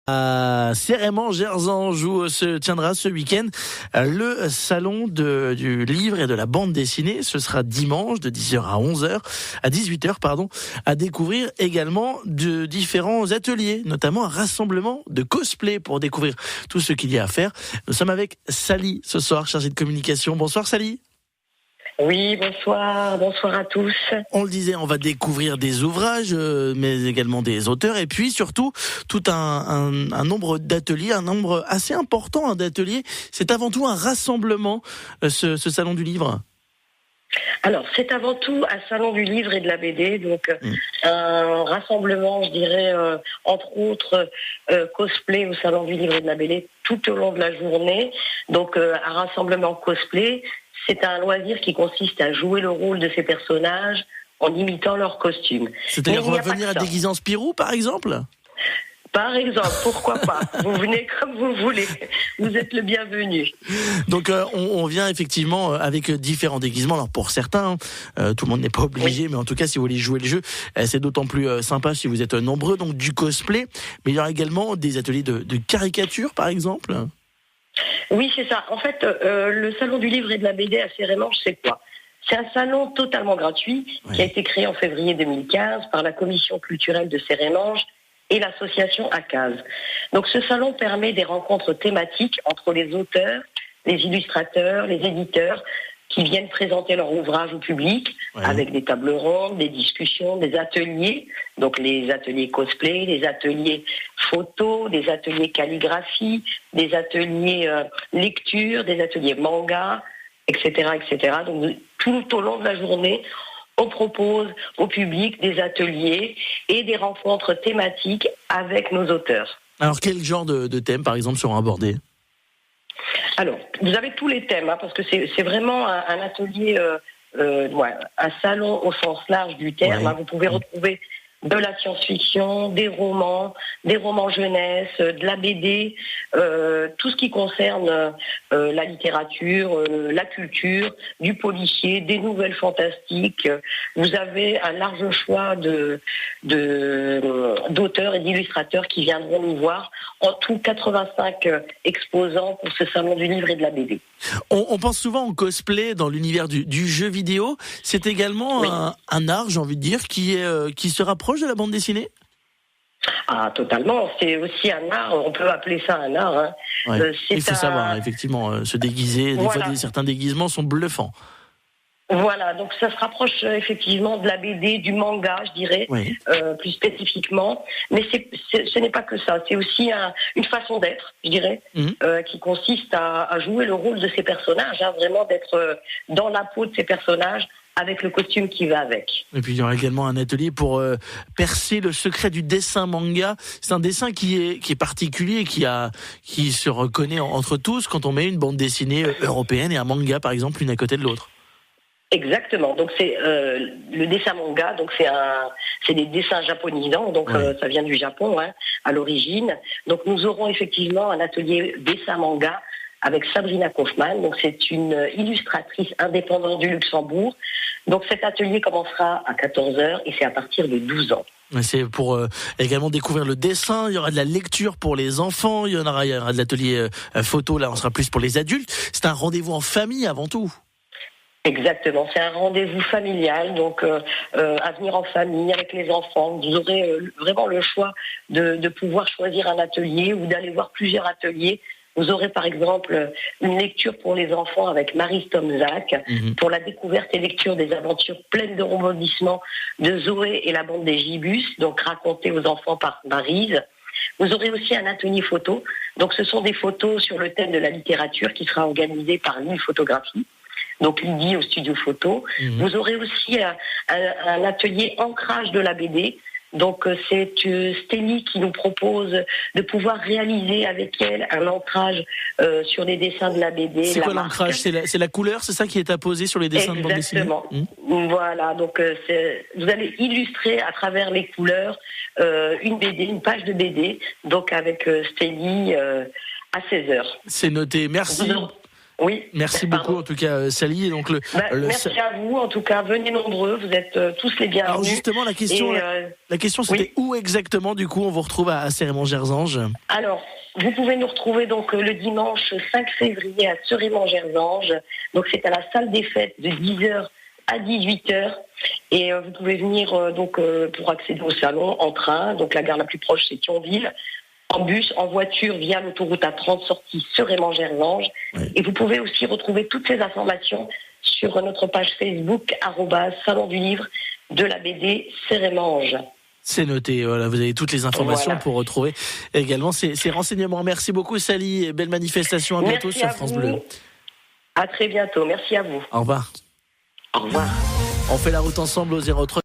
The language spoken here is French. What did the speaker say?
À Céréments-Jerzan où se tiendra ce week-end le salon du livre et de la bande dessinée. Ce sera dimanche de 10h à 18h, à découvrir également de différents ateliers, notamment un rassemblement de cosplay pour découvrir tout ce qu'il y a à faire. Nous sommes avec Sally ce soir, chargée de communication. Bonsoir Sally. Oui, bonsoir à tous. On le disait, on va découvrir des ouvrages, mais également des auteurs, et puis surtout tout un nombre d'ateliers, un nombre assez important d'ateliers. C'est avant tout un rassemblement, ce salon du livre. Alors, c'est avant tout un salon du livre et de la BD, donc un rassemblement, je dirais, entre autres, cosplay au salon du livre et de la BD tout au long de la journée. Donc, un rassemblement cosplay, c'est un loisir qui consiste à jouer le rôle de ces personnages en imitant leurs costumes. C'est-à-dire, on va venir à déguiser en Spirou, par exemple ? Par exemple, pourquoi pas ? Vous venez comme vous voulez. Vous êtes le bienvenu. Donc, on vient effectivement avec différents déguisements. Alors, pour certains, tout le monde n'est pas obligé, mais en tout cas, si vous voulez jouer le jeu, c'est d'autant plus sympa si vous êtes nombreux. Donc, du cosplay. Mais il y aura également des ateliers de caricature, par exemple. Oui, c'est ça. En fait, le salon du livre et de la BD à Céréments, c'est quoi ? C'est un salon totalement gratuit qui a été créé en février 2015 par la commission culturelle de Céréments et l'association ACAS. Donc ce salon permet des rencontres thématiques entre les auteurs, les illustrateurs, les éditeurs qui viennent présenter leur ouvrage au public avec des tables rondes, des discussions, des ateliers, donc les ateliers cosplay, les ateliers photo, des ateliers calligraphie, des ateliers lecture, des ateliers manga, etc., etc. Donc tout au long de la journée, on propose au public des ateliers et des rencontres thématiques avec nos auteurs. Alors, quel genre de thèmes, par exemple, seront abordés ? Alors, vous avez tous les thèmes, parce que c'est vraiment un atelier, un salon au sens large du terme. Vous pouvez retrouver de la science-fiction, des romans jeunesse, de la BD, tout ce qui concerne la littérature, la culture, du policier, des nouvelles fantastiques. Vous avez un large choix d'auteurs et d'illustrateurs qui viendront nous voir. En tout, 85 exposants pour ce salon du livre et de la BD. On pense souvent au cosplay dans l'univers du jeu vidéo. C'est également un art, j'ai envie de dire, qui se rapproche de la bande dessinée ? Ah, totalement. C'est aussi un art. On peut appeler ça un art. Il faut savoir, effectivement, se déguiser. Des fois, certains déguisements sont bluffants. Voilà, donc ça se rapproche effectivement de la BD, du manga, je dirais, plus spécifiquement. Mais ce n'est pas que ça, c'est aussi une façon d'être, je dirais, qui consiste à jouer le rôle de ces personnages, vraiment d'être dans la peau de ces personnages, avec le costume qui va avec. Et puis il y aura également un atelier pour percer le secret du dessin manga. C'est un dessin qui est particulier, qui se reconnaît entre tous quand on met une bande dessinée européenne et un manga, par exemple, l'une à côté de l'autre. Exactement. Donc c'est le dessin manga. Donc c'est des dessins japonisants. Donc ça vient du Japon à l'origine. Donc nous aurons effectivement un atelier dessin manga avec Sabrina Kaufmann. Donc c'est une illustratrice indépendante du Luxembourg. Donc cet atelier commencera à 14h et c'est à partir de 12 ans. C'est pour également découvrir le dessin. Il y aura de la lecture pour les enfants. Il y aura de l'atelier photo. Là, on sera plus pour les adultes. C'est un rendez-vous en famille avant tout. Exactement, c'est un rendez-vous familial, donc à venir en famille avec les enfants. Vous aurez vraiment le choix de pouvoir choisir un atelier ou d'aller voir plusieurs ateliers. Vous aurez par exemple une lecture pour les enfants avec Maryse Tomzak pour la découverte et lecture des aventures pleines de rebondissements de Zoé et la bande des Gibus, donc racontées aux enfants par Maryse. Vous aurez aussi un atelier photo, donc ce sont des photos sur le thème de la littérature qui sera organisé par Lille Photographie. Donc Lydie au studio photo. Vous aurez aussi un atelier ancrage de la BD. Donc c'est Stélie qui nous propose de pouvoir réaliser avec elle un ancrage sur les dessins de la BD. C'est quoi l'ancrage ? C'est la couleur, c'est ça qui est apposé sur les dessins de bande dessinée ? Exactement. Voilà, donc vous allez illustrer à travers les couleurs une BD, une page de BD, donc avec Stélie à 16h. C'est noté, merci. Oui. Merci beaucoup en tout cas, Sally. Donc merci à vous. En tout cas, venez nombreux. Vous êtes tous les bienvenus. Alors justement, la question c'était où exactement du coup on vous retrouve à Cérémont-Gerzange? Alors, vous pouvez nous retrouver donc le dimanche 5 février à Cérémont-Gerzange. Donc c'est à la salle des fêtes de 10h à 18h. Et vous pouvez venir donc pour accéder au salon en train. Donc la gare la plus proche c'est Thionville. En bus, en voiture, via l'autoroute A30 sortie Cérémont-Gerzange. Oui. Et vous pouvez aussi retrouver toutes ces informations sur notre page Facebook @Salon du Livre de la BD Cérémange. C'est noté, voilà, vous avez toutes les informations pour retrouver également ces renseignements. Merci beaucoup Sally, et belle manifestation, à bientôt sur France Bleu. À très bientôt, merci à vous. Au revoir. Au revoir. On fait la route ensemble au 03.